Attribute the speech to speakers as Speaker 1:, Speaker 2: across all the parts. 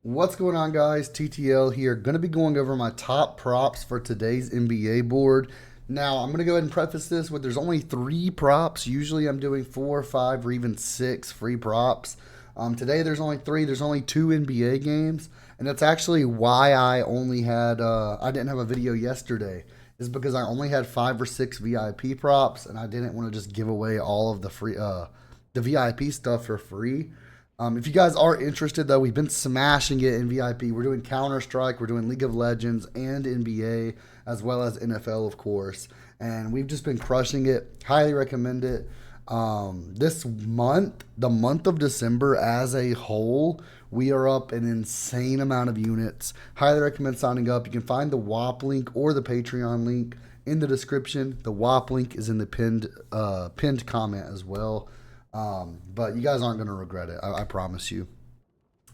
Speaker 1: What's going on, guys? TTL here. Going to be going over my top props for today's NBA board. Now, I'm going to go ahead and preface this with there's only three props. Usually, I'm doing four, five, or even six free props. Today, there's only three. There's only two NBA games, and that's actually why I didn't have a video yesterday. Is because I only had five or six VIP props, and I didn't want to just give away all of the VIP stuff for free. If you guys are interested, though, we've been smashing it in VIP. We're doing Counter Strike, we're doing League of Legends, and NBA, as well as NFL, of course. And we've just been crushing it. Highly recommend it. This month, the month of December as a whole, we are up an insane amount of units. Highly recommend signing up. You can find the WAP link or the Patreon link in the description. The WAP link is in the pinned comment as well. But you guys aren't going to regret it. I promise you.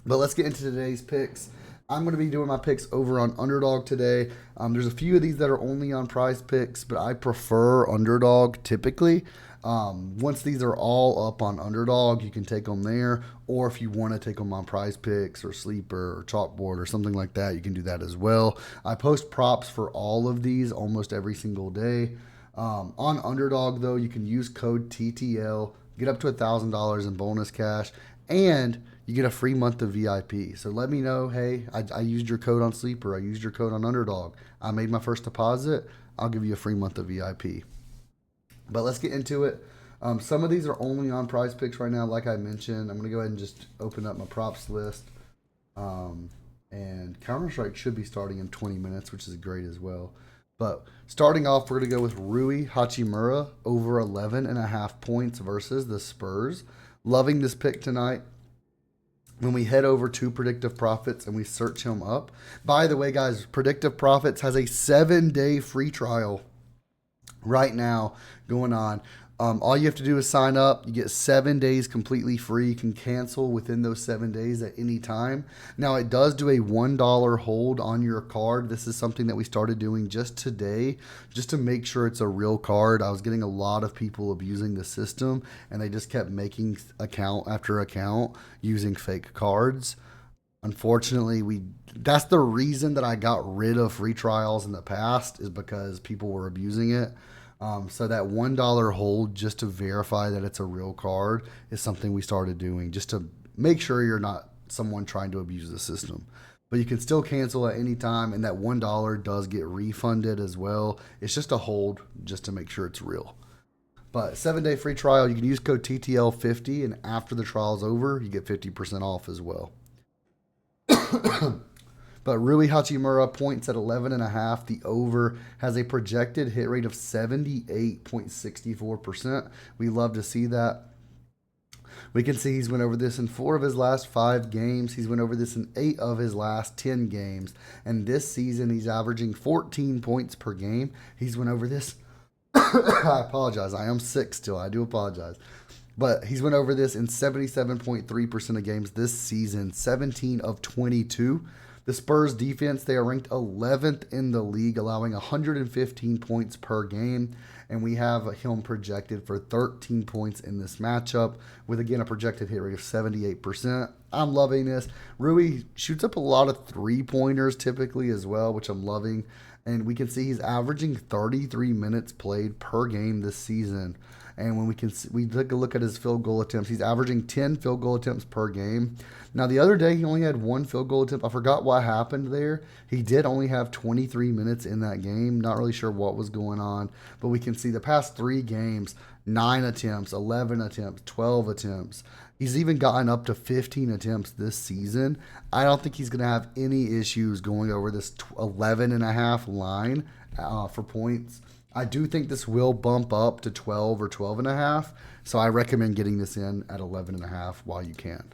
Speaker 1: But let's get into today's picks. I'm going to be doing my picks over on Underdog today. There's a few of these that are only on Prize Picks, but I prefer Underdog typically. Once these are all up on Underdog, you can take them there. Or if you want to take them on Prize Picks or Sleeper or Chalkboard or something like that, you can do that as well. I post props for all of these almost every single day. On Underdog, though, you can use code TTL, get up to $1,000 in bonus cash, and you get a free month of VIP. So let me know, hey, I used your code on Sleeper, I used your code on Underdog, I made my first deposit, I'll give you a free month of VIP. But let's get into it. Some of these are only on Prize Picks right now, like I mentioned. I'm going to go ahead and just open up my props list. And Counter-Strike should be starting in 20 minutes, which is great as well. But starting off, we're going to go with Rui Hachimura over 11.5 points versus the Spurs. Loving this pick tonight. When we head over to Predictive Profits and we search him up. By the way, guys, Predictive Profits has a 7-day free trial right now going on. All you have to do is sign up. You get 7 days completely free. You can cancel within those 7 days at any time. Now, it does do a $1 hold on your card. This is something that we started doing just today, just to make sure it's a real card. I was getting a lot of people abusing the system, and they just kept making account after account using fake cards. Unfortunately, that's the reason that I got rid of free trials in the past, is because people were abusing it. So that $1 hold just to verify that it's a real card is something we started doing just to make sure you're not someone trying to abuse the system. But you can still cancel at any time, and that $1 does get refunded as well. It's just a hold just to make sure it's real. But 7-day free trial, you can use code TTL50, and after the trial's over, you get 50% off as well. But Rui Hachimura points at 11.5. The over has a projected hit rate of 78.64%. We love to see that. We can see he's went over this in 4 of his last 5 games. He's went over this in 8 of his last 10 games. And this season, he's averaging 14 points per game. He's went over this. I apologize. I am sick still. I do apologize. But he's went over this in 77.3% of games this season, 17 of 22. The Spurs defense, they are ranked 11th in the league, allowing 115 points per game. And we have him projected for 13 points in this matchup with, again, a projected hit rate of 78%. I'm loving this. Rui shoots up a lot of three-pointers typically as well, which I'm loving. And we can see he's averaging 33 minutes played per game this season. And when we take a look at his field goal attempts, he's averaging 10 field goal attempts per game. Now, the other day, he only had 1 field goal attempt. I forgot what happened there. He did only have 23 minutes in that game. Not really sure what was going on. But we can see the past 3 games, 9 attempts, 11 attempts, 12 attempts. He's even gotten up to 15 attempts this season. I don't think he's going to have any issues going over this 11.5 line for points. I do think this will bump up to 12 or 12.5, so I recommend getting this in at 11.5 while you can.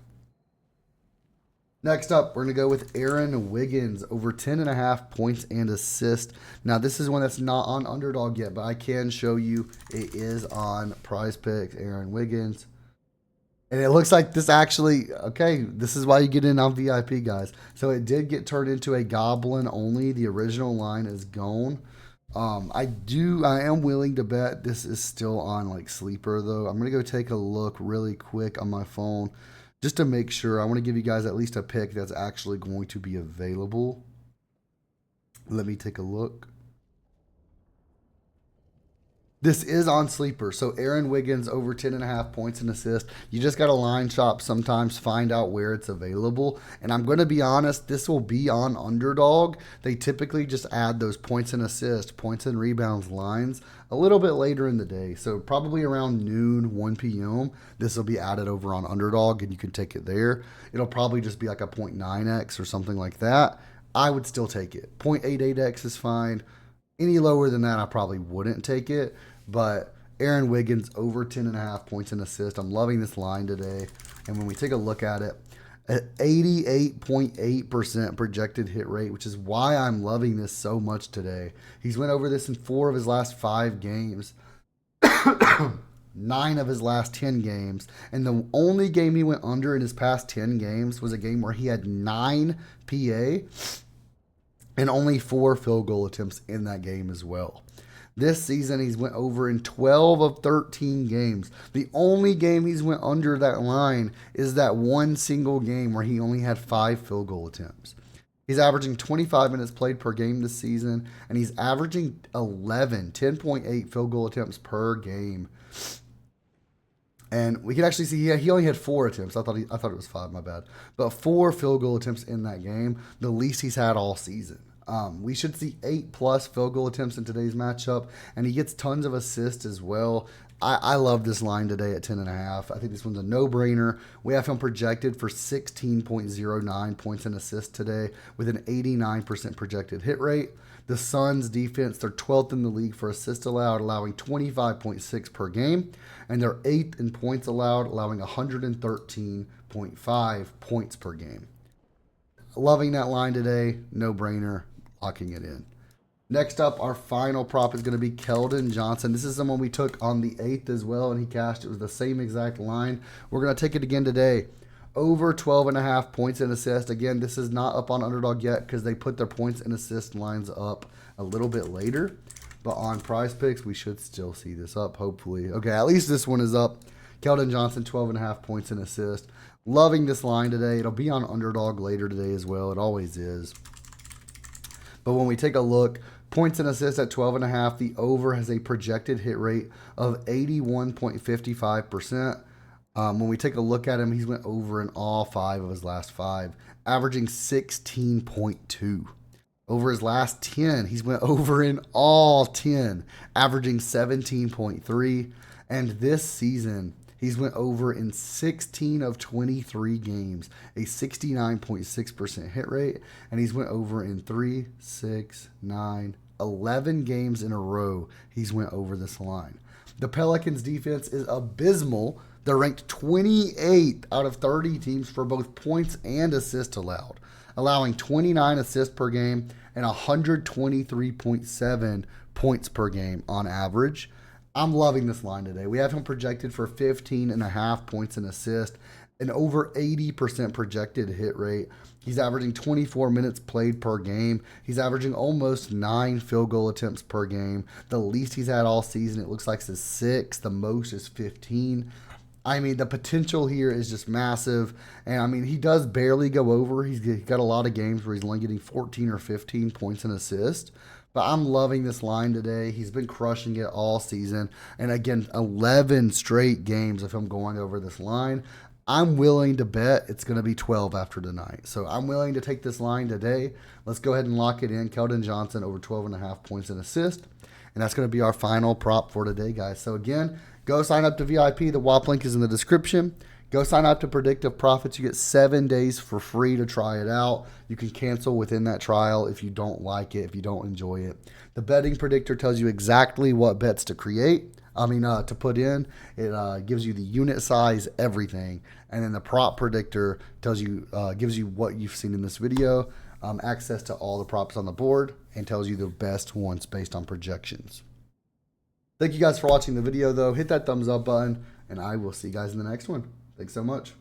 Speaker 1: Next up, we're going to go with Aaron Wiggins, over 10.5 points and assists. Now, this is one that's not on Underdog yet, but I can show you it is on Prize Picks, Aaron Wiggins. And it looks like this actually, okay, this is why you get in on VIP, guys. So it did get turned into a Goblin only. The original line is gone. I am willing to bet this is still on like Sleeper though. I'm gonna go take a look really quick on my phone just to make sure, I want to give you guys at least a pick that's actually going to be available. Let me take a look. This is on Sleeper. So Aaron Wiggins over 10.5 points and assist. You just got to line shop sometimes, find out where it's available. And I'm going to be honest, this will be on underdog. They typically just add those points and assist, points and rebounds lines a little bit later in the day. So probably around noon, 1 p.m. This will be added over on underdog and you can take it there. It'll probably just be like a 0.9x or something like that. I would still take it. 0.88x is fine. Any lower than that, I probably wouldn't take it. But Aaron Wiggins over 10.5 points and assist. I'm loving this line today. And when we take a look at it, at 88.8% projected hit rate, which is why I'm loving this so much today. He's went over this in 4 of his last 5 games, 9 of his last 10 games. And the only game he went under in his past 10 games was a game where he had 9 PA and only 4 field goal attempts in that game as well. This season, he's went over in 12 of 13 games. The only game he's went under that line is that one single game where he only had 5 field goal attempts. He's averaging 25 minutes played per game this season, and he's averaging 10.8 field goal attempts per game. And we can actually see he only had 4 attempts. I thought it was 5, my bad. But 4 field goal attempts in that game, the least he's had all season. We should see 8+ field goal attempts in today's matchup, and he gets tons of assists as well. I love this line today at 10.5. I think this one's a no-brainer. We have him projected for 16.09 points and assists today with an 89% projected hit rate. The Suns defense, they're 12th in the league for assists allowed, allowing 25.6 per game, and they're 8th in points allowed, allowing 113.5 points per game. Loving that line today, no-brainer, locking it in. Next up, our final prop is going to be Keldon Johnson. This is someone we took on the 8th as well, and he cashed. It was the same exact line. We're going to take it again today. Over 12.5 points and assists. Again, this is not up on underdog yet because they put their points and assist lines up a little bit later. But on Prize Picks, we should still see this up, hopefully. Okay, at least this one is up. Keldon Johnson, 12.5 points and assist. Loving this line today. It'll be on underdog later today as well. It always is. But when we take a look, points and assists at 12.5, the over has a projected hit rate of 81.55%. When we take a look at him, he's went over in all 5 of his last 5, averaging 16.2. Over his last 10, he's went over in all 10, averaging 17.3. And this season, he's went over in 16 of 23 games, a 69.6% hit rate, and he's went over in 3, 6, 9, 11 games in a row. He's went over this line. The Pelicans defense is abysmal. They're ranked 28th out of 30 teams for both points and assists allowed, allowing 29 assists per game and 123.7 points per game on average. I'm loving this line today. We have him projected for 15.5 points and assist, an over 80% projected hit rate. He's averaging 24 minutes played per game. He's averaging almost 9 field goal attempts per game. The least he's had all season, it looks like, is 6. The most is 15. I mean, the potential here is just massive. And, I mean, he does barely go over. He's got a lot of games where he's only getting 14 or 15 points and assists. But I'm loving this line today. He's been crushing it all season. And, again, 11 straight games of him going over this line. I'm willing to bet it's going to be 12 after tonight. So I'm willing to take this line today. Let's go ahead and lock it in. Keldon Johnson over 12.5 points and assist. And that's going to be our final prop for today, guys. So, again, go sign up to VIP. The WAP link is in the description. Go sign up to Predictive Profits. You get 7 days for free to try it out. You can cancel within that trial if you don't like it, if you don't enjoy it. The betting predictor tells you exactly what bets to create. To put in. It gives you the unit size, everything. And then the prop predictor tells you, gives you what you've seen in this video, access to all the props on the board, and tells you the best ones based on projections. Thank you guys for watching the video, though. Hit that thumbs up button, and I will see you guys in the next one. Thanks so much.